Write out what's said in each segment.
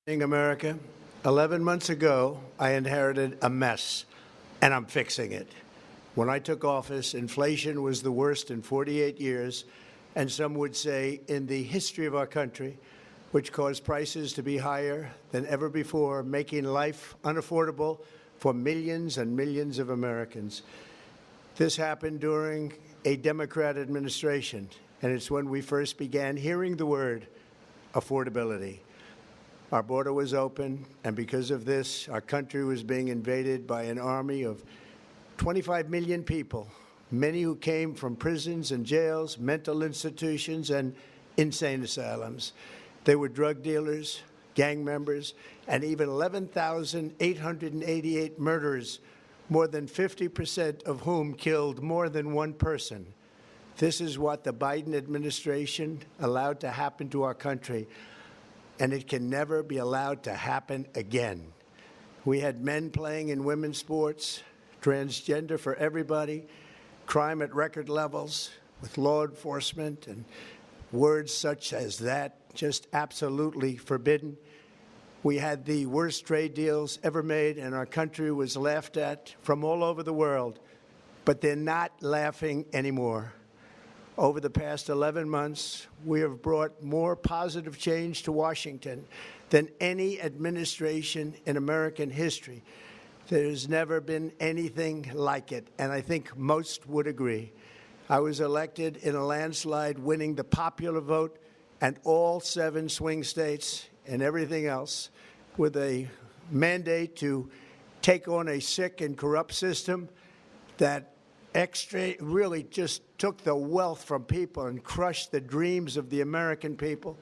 America, 11 months ago, I inherited a mess, and I'm fixing it. When I took office, inflation was the worst in 48 years, and some would say in the history of our country, which caused prices to be higher than ever before, making life unaffordable for millions and millions of Americans. This happened during a Democrat administration, and it's when we first began hearing the word affordability. Our border was open, and because of this, our country was being invaded by an army of 25 million people, many who came from prisons and jails, mental institutions, and insane asylums. They were drug dealers, gang members, and even 11,888 murderers, more than 50% of whom killed more than one person. This is what the Biden administration allowed to happen to our country, and it can never be allowed to happen again. We had men playing in women's sports, transgender for everybody, crime at record levels with law enforcement, and words such as that just absolutely forbidden. We had the worst trade deals ever made, and our country was laughed at from all over the world, but they're not laughing anymore. Over the past 11 months, we have brought more positive change to Washington than any administration in American history. There's never been anything like it, and I think most would agree. I was elected in a landslide, winning the popular vote and all 7 swing states and everything else, with a mandate to take on a sick and corrupt system that really just took the wealth from people and crushed the dreams of the American people.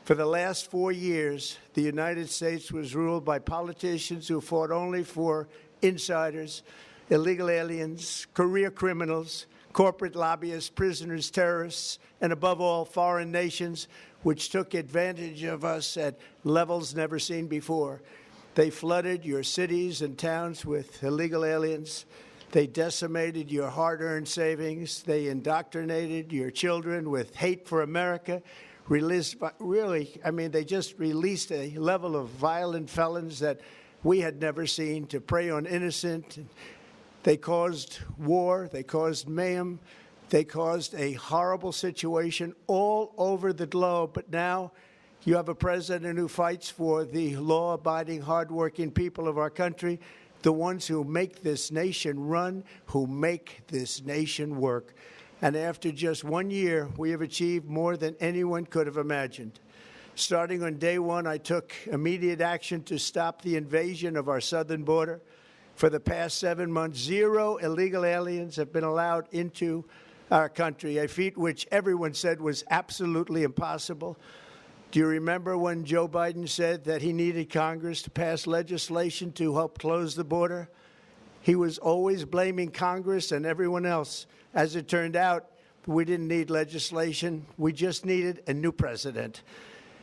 For the last 4 years, the United States was ruled by politicians who fought only for insiders, illegal aliens, career criminals, corporate lobbyists, prisoners, terrorists, and above all, foreign nations, which took advantage of us at levels never seen before. They flooded your cities and towns with illegal aliens. They decimated your hard-earned savings. They indoctrinated your children with hate for America. They just released a level of violent felons that we had never seen to prey on innocent. They caused war. They caused mayhem. They caused a horrible situation all over the globe. But now you have a president who fights for the law-abiding, hardworking people of our country, the ones who make this nation run, who make this nation work. And after just 1 year, we have achieved more than anyone could have imagined. Starting on day one, I took immediate action to stop the invasion of our southern border. For the past 7 months, 0 illegal aliens have been allowed into our country, a feat which everyone said was absolutely impossible. Do you remember when Joe Biden said that he needed Congress to pass legislation to help close the border? He was always blaming Congress and everyone else. As it turned out, we didn't need legislation. We just needed a new president.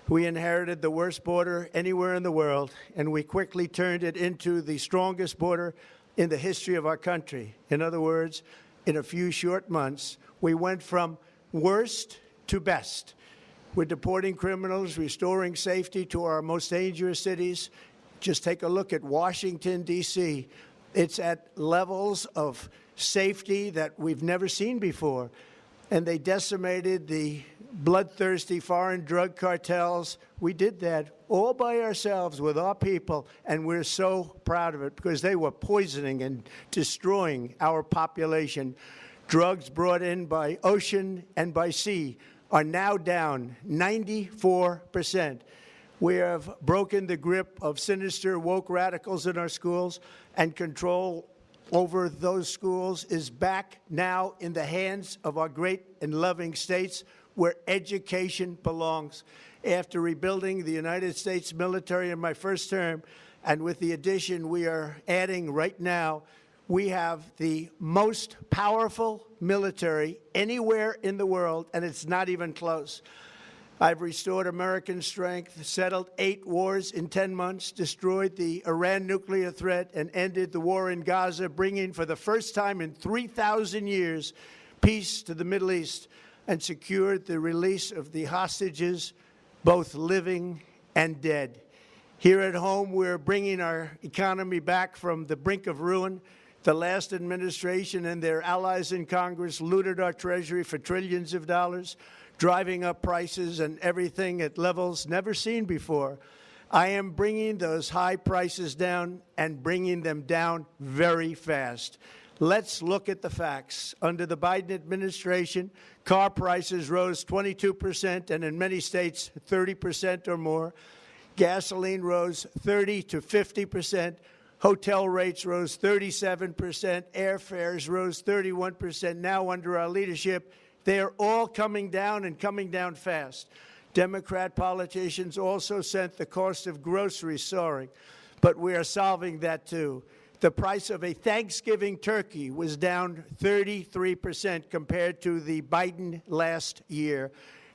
We inherited the worst border anywhere in the world, and we quickly turned it into the strongest border in the history of our country. In other words, in a few short months, we went from worst to best. We're deporting criminals, restoring safety to our most dangerous cities. Just take a look at Washington, D.C. It's at levels of safety that we've never seen before. And they decimated the bloodthirsty foreign drug cartels. We did that all by ourselves with our people, and we're so proud of it because they were poisoning and destroying our population. Drugs brought in by ocean and by sea are now down 94%. We have broken the grip of sinister woke radicals in our schools, and control over those schools is back now in the hands of our great and loving states where education belongs. After rebuilding the United States military in my first term, and with the addition we are adding right now, we have the most powerful military anywhere in the world, and it's not even close. I've restored American strength, settled 8 wars in 10 months, destroyed the Iran nuclear threat, and ended the war in Gaza, bringing for the first time in 3,000 years peace to the Middle East, and secured the release of the hostages, both living and dead. Here at home, we're bringing our economy back from the brink of ruin. The last administration and their allies in Congress looted our treasury for trillions of dollars, driving up prices and everything at levels never seen before. I am bringing those high prices down and bringing them down very fast. Let's look at the facts. Under the Biden administration, car prices rose 22% and in many states 30% or more. Gasoline rose 30 to 50%. Hotel rates rose 37%. Airfares rose 31%. Now, under our leadership, they are all coming down and coming down fast. Democrat politicians also sent the cost of groceries soaring, but we are solving that too. The price of a Thanksgiving turkey was down 33% compared to the Biden last year.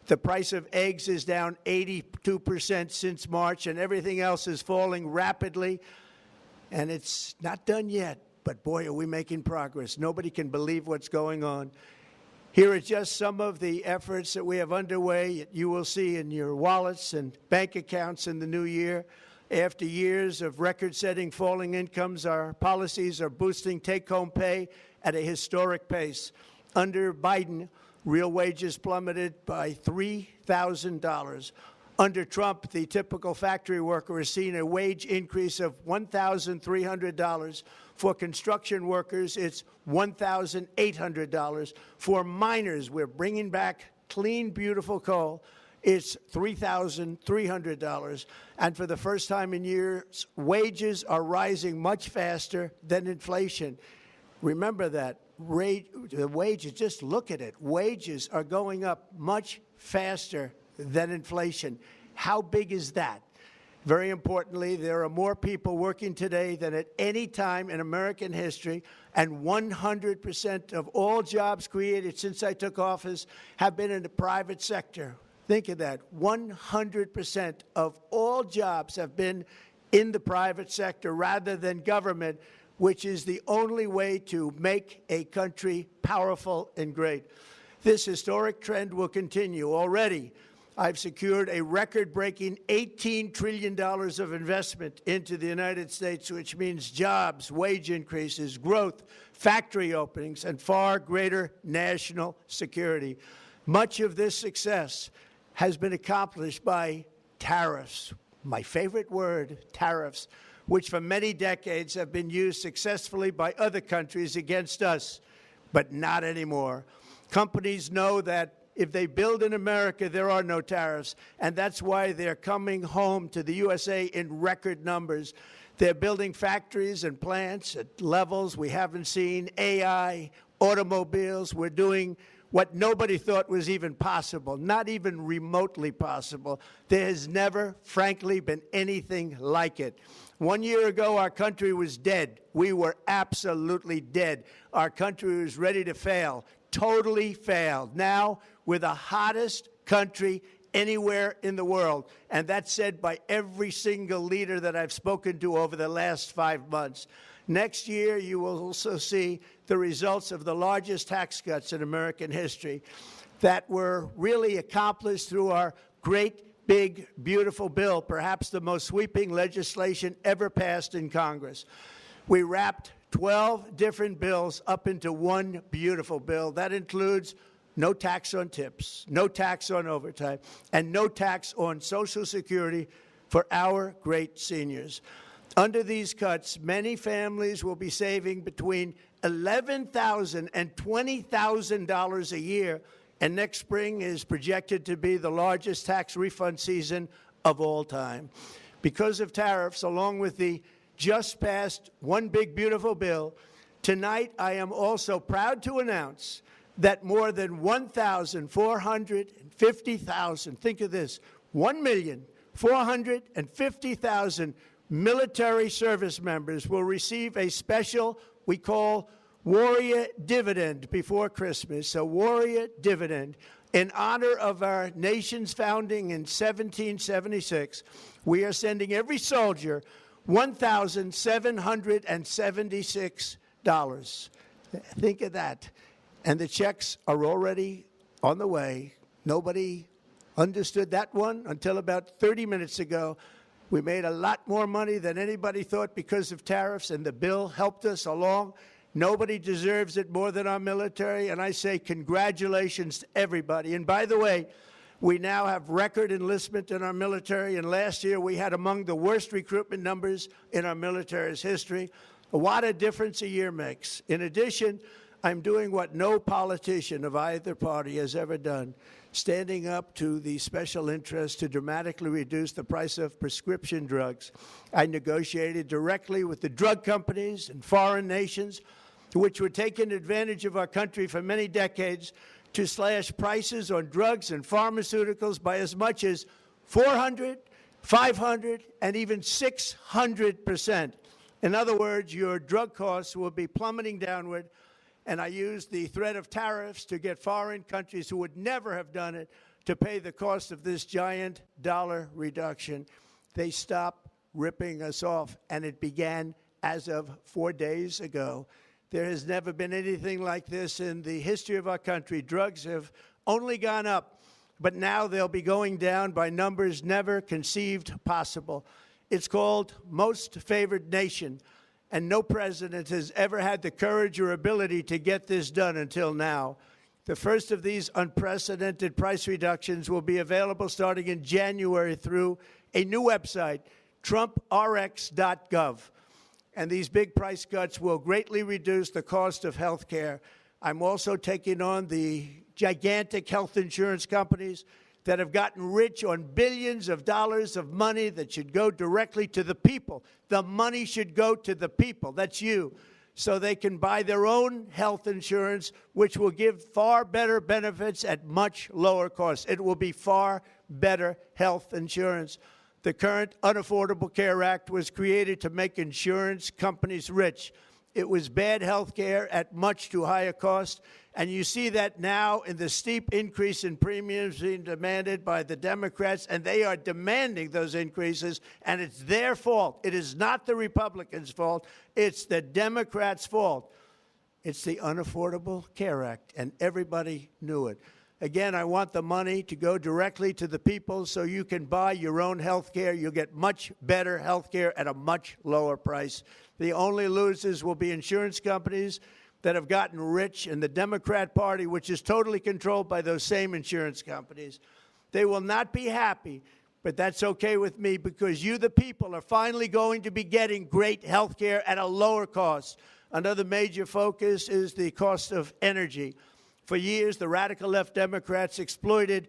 The price of eggs is down 82% since March, and everything else is falling rapidly. And it's not done yet, but boy, are we making progress. Nobody can believe what's going on. Here are just some of the efforts that we have underway. You will see in your wallets and bank accounts in the new year. After years of record-setting falling incomes, our policies are boosting take-home pay at a historic pace. Under Biden, real wages plummeted by $3,000. Under Trump, the typical factory worker has seen a wage increase of $1,300. For construction workers, it's $1,800. For miners, we're bringing back clean, beautiful coal. It's $3,300. And for the first time in years, wages are rising much faster than inflation. Remember that. The wages, just look at it. Wages are going up much faster than inflation. How big is that? Very importantly, there are more people working today than at any time in American history, and 100% of all jobs created since I took office have been in the private sector. Think of that. 100% of all jobs have been in the private sector rather than government, which is the only way to make a country powerful and great. This historic trend will continue. Already, I've secured a record-breaking $18 trillion of investment into the United States, which means jobs, wage increases, growth, factory openings, and far greater national security. Much of this success has been accomplished by tariffs. My favorite word, tariffs, which for many decades have been used successfully by other countries against us, but not anymore. Companies know that if they build in America, there are no tariffs, and that's why they're coming home to the USA in record numbers. They're building factories and plants at levels we haven't seen, AI, automobiles. We're doing what nobody thought was even possible, not even remotely possible. There has never, frankly, been anything like it. 1 year ago, our country was dead. We were absolutely dead. Our country was ready to fail, totally failed. Now, we're the hottest country anywhere in the world, and that's said by every single leader that I've spoken to over the last 5 months. Next year, you will also see the results of the largest tax cuts in American history that were really accomplished through our great, big, beautiful bill, perhaps the most sweeping legislation ever passed in Congress. We wrapped 12 different bills up into one beautiful bill. That includes no tax on tips, no tax on overtime, and no tax on Social Security for our great seniors. Under these cuts, many families will be saving between $11,000 and $20,000 a year, and next spring is projected to be the largest tax refund season of all time. Because of tariffs, along with the just passed One Big Beautiful Bill, tonight I am also proud to announce that more than 1,450,000, think of this, 1,450,000 military service members will receive a special, we call Warrior Dividend before Christmas, a Warrior Dividend. In honor of our nation's founding in 1776, we are sending every soldier $1,776. Think of that. And the checks are already on the way. Nobody understood that one until about 30 minutes ago. We made a lot more money than anybody thought because of tariffs, and the bill helped us along. Nobody deserves it more than our military, and I say congratulations to everybody. And by the way, we now have record enlistment in our military, and last year we had among the worst recruitment numbers in our military's history. What a difference a year makes. In addition, I'm doing what no politician of either party has ever done, standing up to the special interests to dramatically reduce the price of prescription drugs. I negotiated directly with the drug companies and foreign nations, which were taking advantage of our country for many decades, to slash prices on drugs and pharmaceuticals by as much as 400, 500, and even 600%. In other words, your drug costs will be plummeting downward, and I used the threat of tariffs to get foreign countries who would never have done it to pay the cost of this giant dollar reduction. They stopped ripping us off, and it began as of 4 days ago. There has never been anything like this in the history of our country. Drugs have only gone up, but now they'll be going down by numbers never conceived possible. It's called Most Favored Nation, and no president has ever had the courage or ability to get this done until now. The first of these unprecedented price reductions will be available starting in January through a new website, trumprx.gov. And these big price cuts will greatly reduce the cost of health care. I'm also taking on the gigantic health insurance companies that have gotten rich on billions of dollars of money that should go directly to the people. The money should go to the people. That's you. So they can buy their own health insurance, which will give far better benefits at much lower costs. It will be far better health insurance. The current Unaffordable Care Act was created to make insurance companies rich. It was bad health care at much too high a cost, and you see that now in the steep increase in premiums being demanded by the Democrats, and they are demanding those increases, and it's their fault. It is not the Republicans' fault. It's the Democrats' fault. It's the Unaffordable Care Act, and everybody knew it. Again, I want the money to go directly to the people so you can buy your own health care. You'll get much better health care at a much lower price. The only losers will be insurance companies that have gotten rich, and the Democrat Party, which is totally controlled by those same insurance companies. They will not be happy, but that's okay with me because you, the people, are finally going to be getting great health care at a lower cost. Another major focus is the cost of energy. For years, the radical left Democrats exploited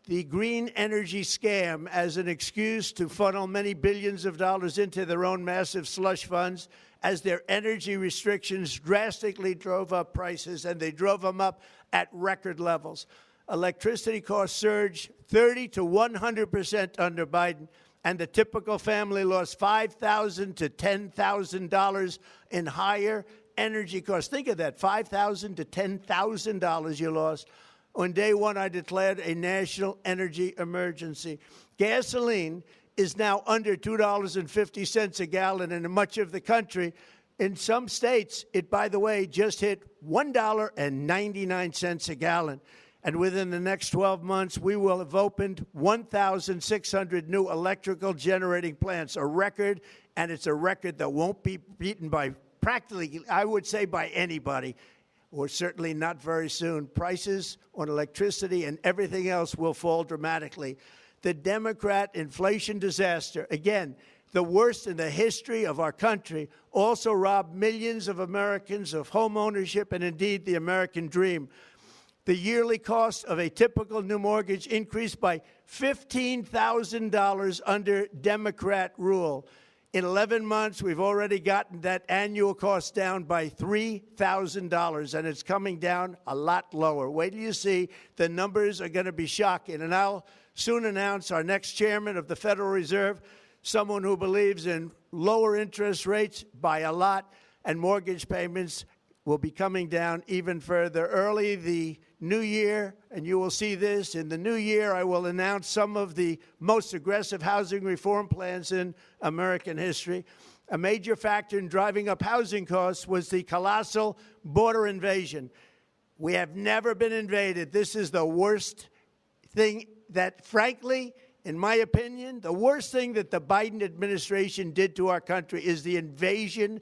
the green energy scam as an excuse to funnel many billions of dollars into their own massive slush funds as their energy restrictions drastically drove up prices, and they drove them up at record levels. Electricity costs surged 30 to 100% under Biden, and the typical family lost $5,000 to $10,000 in higher energy costs. Think of that, $5,000 to $10,000 you lost. On day one, I declared a national energy emergency. Gasoline is now under $2.50 a gallon in much of the country. In some states, it, by the way, just hit $1.99 a gallon. And within the next 12 months, we will have opened 1,600 new electrical generating plants, a record, and it's a record that won't be beaten by practically, I would say, by anybody, or certainly not very soon. Prices on electricity and everything else will fall dramatically. The Democrat inflation disaster, again, the worst in the history of our country, also robbed millions of Americans of home ownership and indeed the American dream. The yearly cost of a typical new mortgage increased by $15,000 under Democrat rule. In 11 months, we've already gotten that annual cost down by $3,000, and it's coming down a lot lower. Wait till you see. The numbers are going to be shocking. And I'll soon announce our next chairman of the Federal Reserve, someone who believes in lower interest rates by a lot, and mortgage payments will be coming down even further. Early the new year, and you will see this, in the new year I will announce some of the most aggressive housing reform plans in American history. A major factor in driving up housing costs was the colossal border invasion. We have never been invaded. This is the worst thing that, frankly, in my opinion, the worst thing that the Biden administration did to our country is the invasion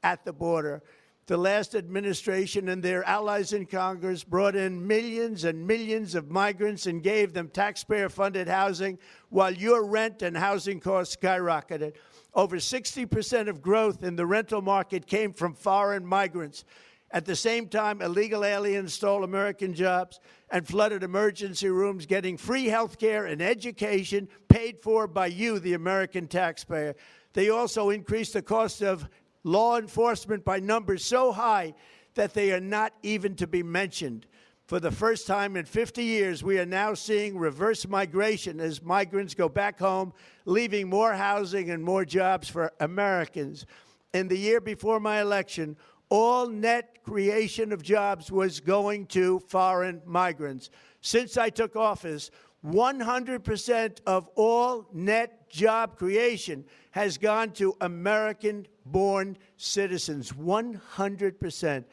at the border. The last administration and their allies in Congress brought in millions and millions of migrants and gave them taxpayer-funded housing while your rent and housing costs skyrocketed. Over 60% of growth in the rental market came from foreign migrants. At the same time, illegal aliens stole American jobs and flooded emergency rooms, getting free health care and education paid for by you, the American taxpayer. They also increased the cost of law enforcement by numbers so high that they are not even to be mentioned. For the first time in 50 years, we are now seeing reverse migration as migrants go back home, leaving more housing and more jobs for Americans. In the year before my election, all net creation of jobs was going to foreign migrants. Since I took office, 100% of all net job creation has gone to American-born citizens. 100%.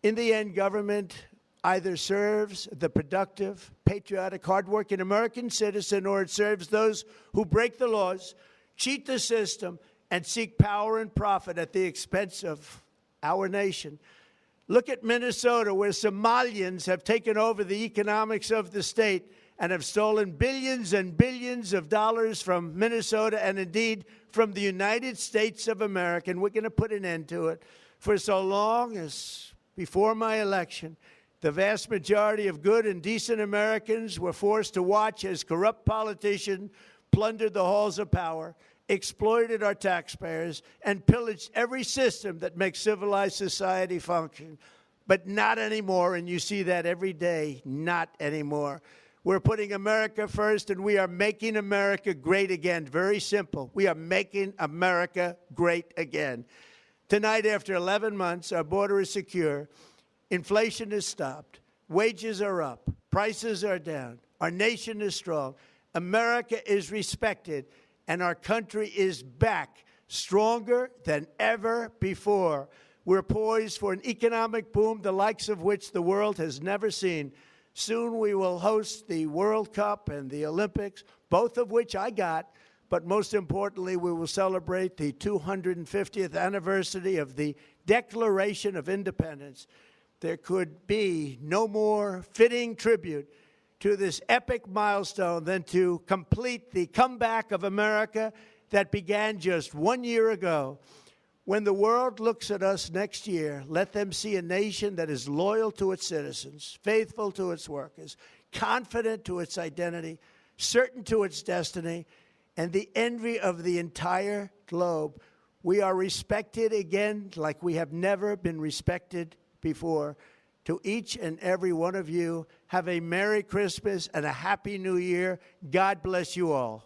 In the end, government either serves the productive, patriotic, hardworking American citizen, or it serves those who break the laws, cheat the system, and seek power and profit at the expense of our nation. Look at Minnesota, where Somalians have taken over the economics of the state and have stolen billions and billions of dollars from Minnesota and indeed from the United States of America. And we're going to put an end to it. For so long as before my election, the vast majority of good and decent Americans were forced to watch as corrupt politicians plundered the halls of power, exploited our taxpayers, and pillaged every system that makes civilized society function. But not anymore, and you see that every day, not anymore. We're putting America first, and we are making America great again. Very simple. We are making America great again. Tonight, after 11 months, our border is secure. Inflation is stopped. Wages are up. Prices are down. Our nation is strong. America is respected. And our country is back, stronger than ever before. We're poised for an economic boom, the likes of which the world has never seen. Soon we will host the World Cup and the Olympics, both of which I got. But most importantly, we will celebrate the 250th anniversary of the Declaration of Independence. There could be no more fitting tribute to this epic milestone than to complete the comeback of America that began just 1 year ago. When the world looks at us next year, let them see a nation that is loyal to its citizens, faithful to its workers, confident to its identity, certain to its destiny, and the envy of the entire globe. We are respected again like we have never been respected before. To each and every one of you, have a Merry Christmas and a Happy New Year. God bless you all.